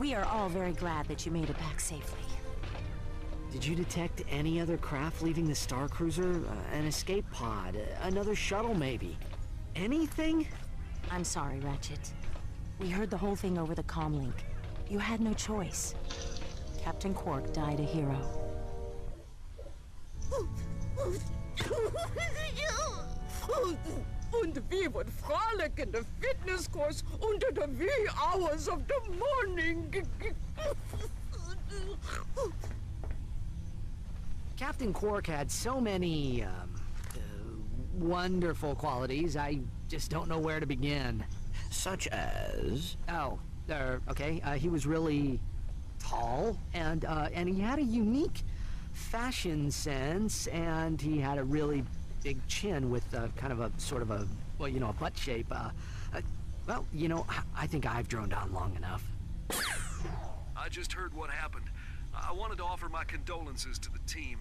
We are all very glad that you made it back safely. Did you detect any other craft leaving the Star Cruiser? An escape pod? Another shuttle, maybe? Anything? I'm sorry, Ratchet. We heard the whole thing over the comlink. You had no choice. Captain Qwark died a hero. Und we would frolic in the fitness course under the wee hours of the morning. Captain Qwark had so many, wonderful qualities, I just don't know where to begin. Such as? Oh, okay, he was really tall, and he had a unique fashion sense, and he had a really big chin with kind of a sort of a, well, you know, a butt shape. Well, you know, I think I've droned on long enough. I just heard what happened. I wanted to offer my condolences to the team.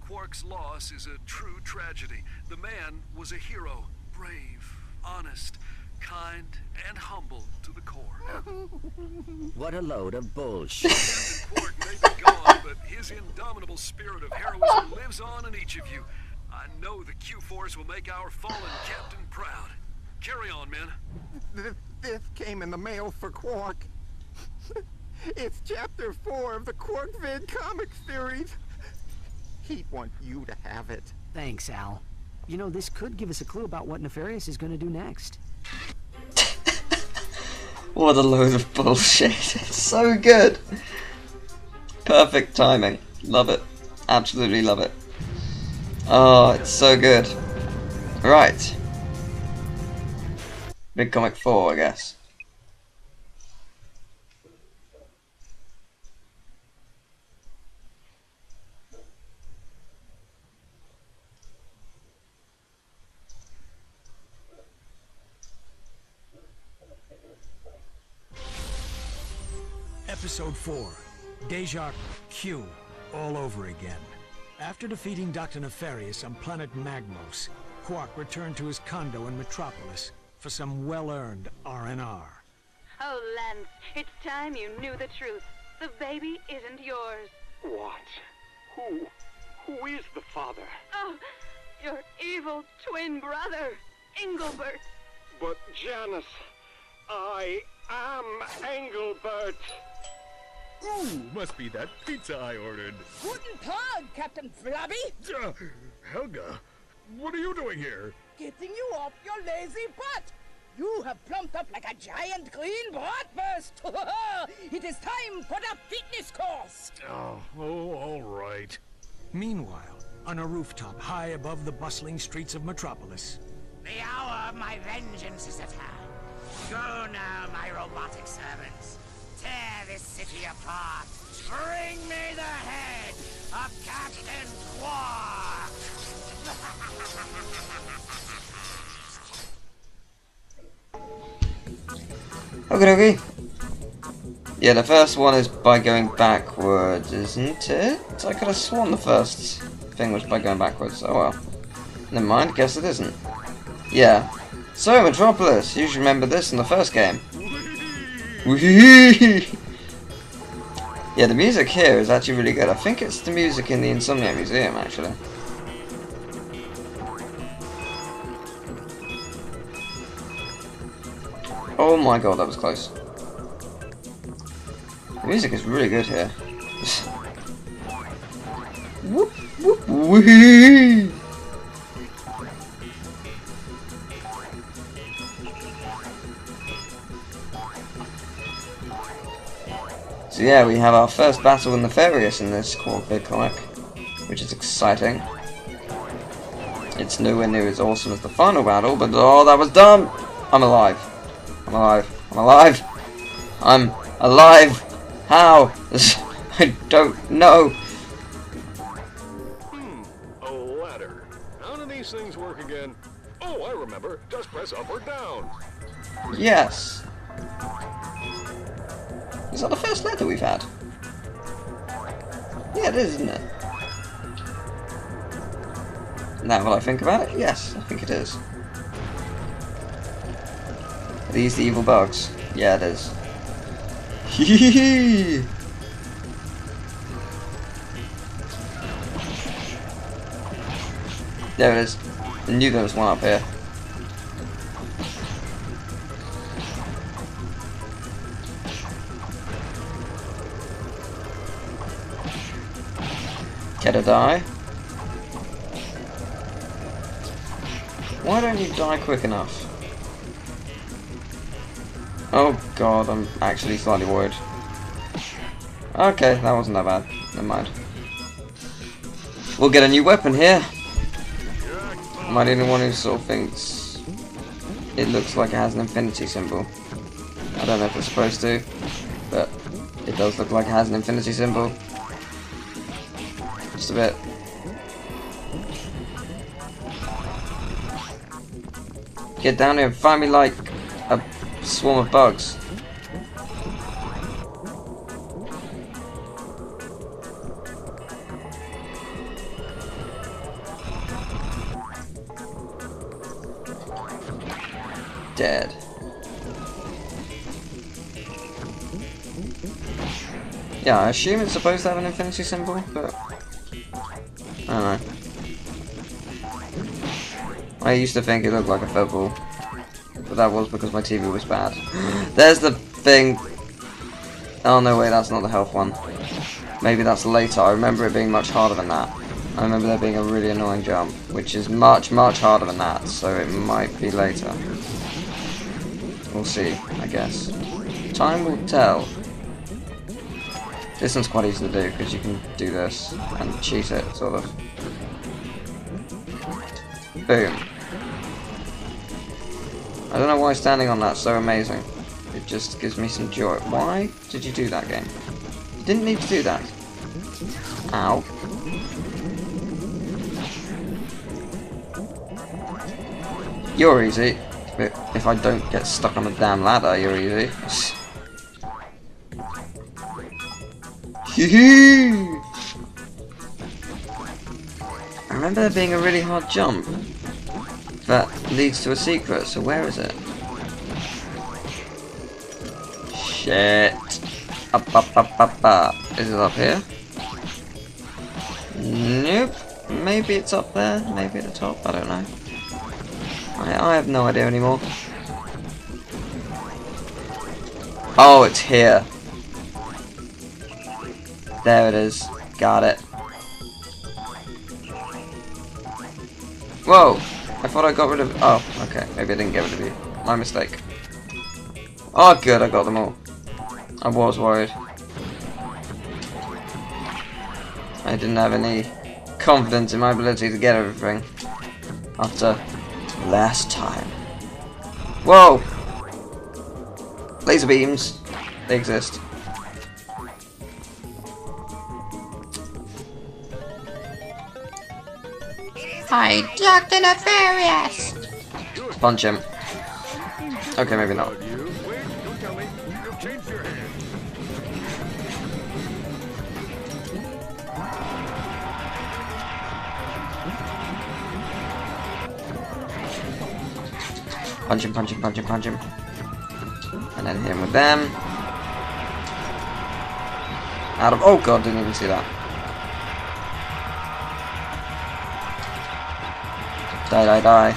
Qwark's loss is a true tragedy. The man was a hero. Brave, honest, kind, and humble to the core. What a load of bullshit. Captain Qwark may be gone, but his indomitable spirit of heroism lives on in each of you. I know the Q-Force will make our fallen captain proud. Carry on, men. This came in the mail for Qwark. It's chapter 4 of the Qwark comic series. He'd want you to have it. Thanks, Al. You know, this could give us a clue about what Nefarious is going to do next. What a load of bullshit. It's so good. Perfect timing. Love it. Absolutely love it. Oh, it's so good. Right. Big Comic 4, I guess. Episode 4. Deja Q. All over again. After defeating Dr. Nefarious on planet Magmos, Qwark returned to his condo in Metropolis for some well-earned R&R. Oh, Lance, it's time you knew the truth. The baby isn't yours. What? Who is the father? Oh, your evil twin brother, Engelbert. But Janice, I am Engelbert. Ooh, must be that pizza I ordered. Guten Tag, Captain Flabby. Helga, what are you doing here? Getting you off your lazy butt. You have plumped up like a giant green bratwurst. It is time for the fitness course. Oh, all right. Meanwhile, on a rooftop high above the bustling streets of Metropolis. The hour of my vengeance is at hand. Go now, my robotic servants. Tear this city apart. Bring me the head of Captain Qwark. Okay. Yeah, the first one is by going backwards, isn't it? I could have sworn the first thing was by going backwards. Oh well. Never mind, guess it isn't. Yeah. So, Metropolis, you should remember this in the first game. Yeah, the music here is actually really good. I think it's the music in the Insomnia Museum, actually. Oh my god, that was close. The music is really good here. Whoop, whoop, wee. So yeah, we have our first battle with Nefarious in this Qwark big comic, which is exciting. It's nowhere near as awesome as the final battle, but oh, that was dumb! I'm alive. I'm alive. I'm alive. I'm alive. How? I don't know. A ladder. How do these things work again? Oh, I remember. Just press up or down. Yes. Is that the first letter we've had? Yeah, it is, isn't it? Now that I think about it, yes, I think it is. Are these the evil bugs? Yeah, it is. Hee. There it is. I knew there was one up here. Get a die. Why don't you die quick enough? Oh god, I'm actually slightly worried. Okay, that wasn't that bad. Never mind. We'll get a new weapon here. Am I the only one who sort of thinks it looks like it has an infinity symbol? I don't know if it's supposed to, but it does look like it has an infinity symbol. Just a bit. Get down here and find me like a swarm of bugs. Dead. Yeah, I assume it's supposed to have an infinity symbol, but I don't know. I used to think it looked like a football, but that was because my TV was bad. There's the thing. Oh no, wait, that's not the health one. Maybe that's later. I remember it being much harder than that. I remember there being a really annoying jump, which is much, much harder than that, so it might be later. We'll see, I guess. Time will tell. This one's quite easy to do, because you can do this and cheat it, sort of. Boom. I don't know why standing on that's so amazing. It just gives me some joy. Why did you do that, game? You didn't need to do that. Ow. You're easy. But if I don't get stuck on a damn ladder, you're easy. Hee-hee! I remember there being a really hard jump that leads to a secret, so where is it? Shit. Up, up, up, up, up. Is it up here? Nope. Maybe it's up there, maybe at the top, I don't know. I have no idea anymore. Oh, it's here. There it is. Got it. Whoa! I thought I got rid of... Oh, okay. Maybe I didn't get rid of you. My mistake. Oh, good. I got them all. I was worried. I didn't have any confidence in my ability to get everything. After last time. Whoa! Laser beams. They exist. Hi, Dr. Nefarious! Punch him. Okay, maybe not. Punch him, punch him, punch him, punch him. And then hit him with them. Out of... Oh god, didn't even see that. Die, die, die.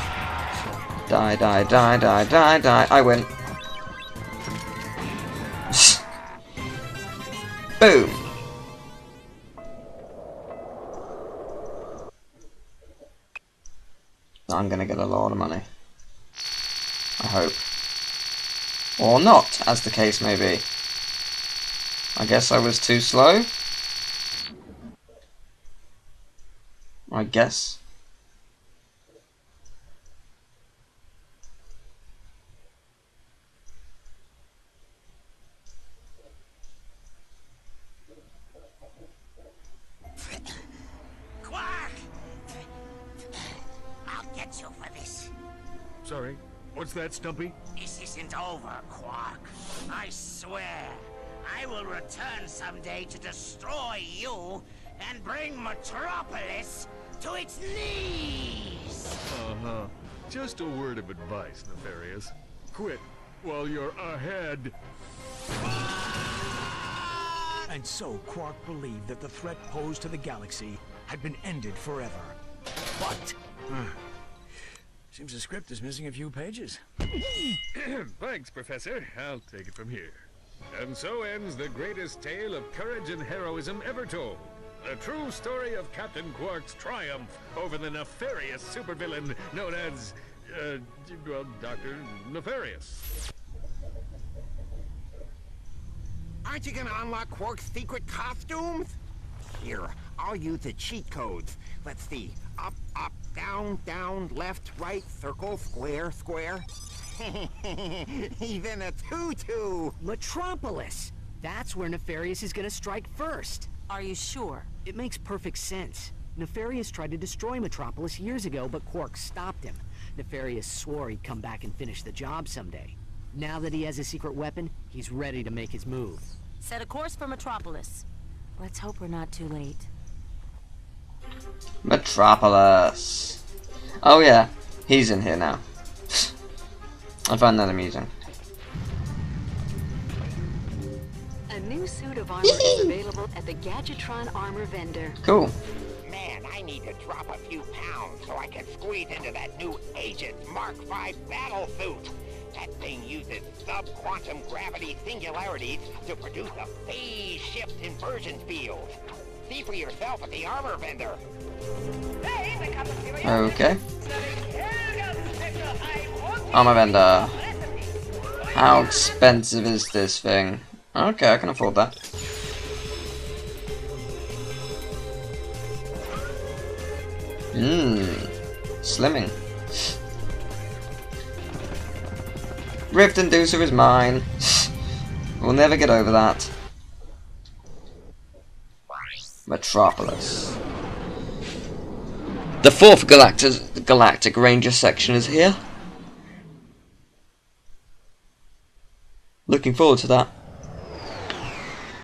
Die, die, die, die, die, die. I win. Boom. I'm gonna get a lot of money. I hope. Or not, as the case may be. I guess I was too slow? I guess. Qwark! I'll get you for this. Sorry, what's that, Stumpy? This isn't over, Qwark. I swear, I will return someday to destroy you and bring Metropolis to its knees! Uh-huh. Just a word of advice, Nefarious. Quit while you're ahead. And so Qwark believed that the threat posed to the galaxy had been ended forever. But... seems the script is missing a few pages. Thanks, Professor. I'll take it from here. And so ends the greatest tale of courage and heroism ever told. The true story of Captain Qwark's triumph over the nefarious supervillain known as, well, Dr. Nefarious. Aren't you gonna unlock Qwark's secret costumes? Here, I'll use the cheat codes. Let's see. Up, up, down, down, left, right, circle, square, square. He's in a tutu! Metropolis! That's where Nefarious is gonna strike first. Are you sure? It makes perfect sense. Nefarious tried to destroy Metropolis years ago, but Qwark stopped him. Nefarious swore he'd come back and finish the job someday. Now that he has a secret weapon, he's ready to make his move. Set a course for Metropolis. Let's hope we're not too late. Metropolis. Oh yeah, he's in here now. I find that amusing. A new suit of armor is available at the Gadgetron armor vendor. Cool. Man, I need to drop a few pounds so I can squeeze into that new Agent Mark V battle suit. That thing uses sub-quantum gravity singularities to produce a phase shift inversion field. See for yourself at the armor vendor. Okay. Armor vendor. How expensive is this thing? Okay, I can afford that. Slimming. Rift Inducer is mine. We'll never get over that. Metropolis. The 4th Galactic Ranger section is here. Looking forward to that.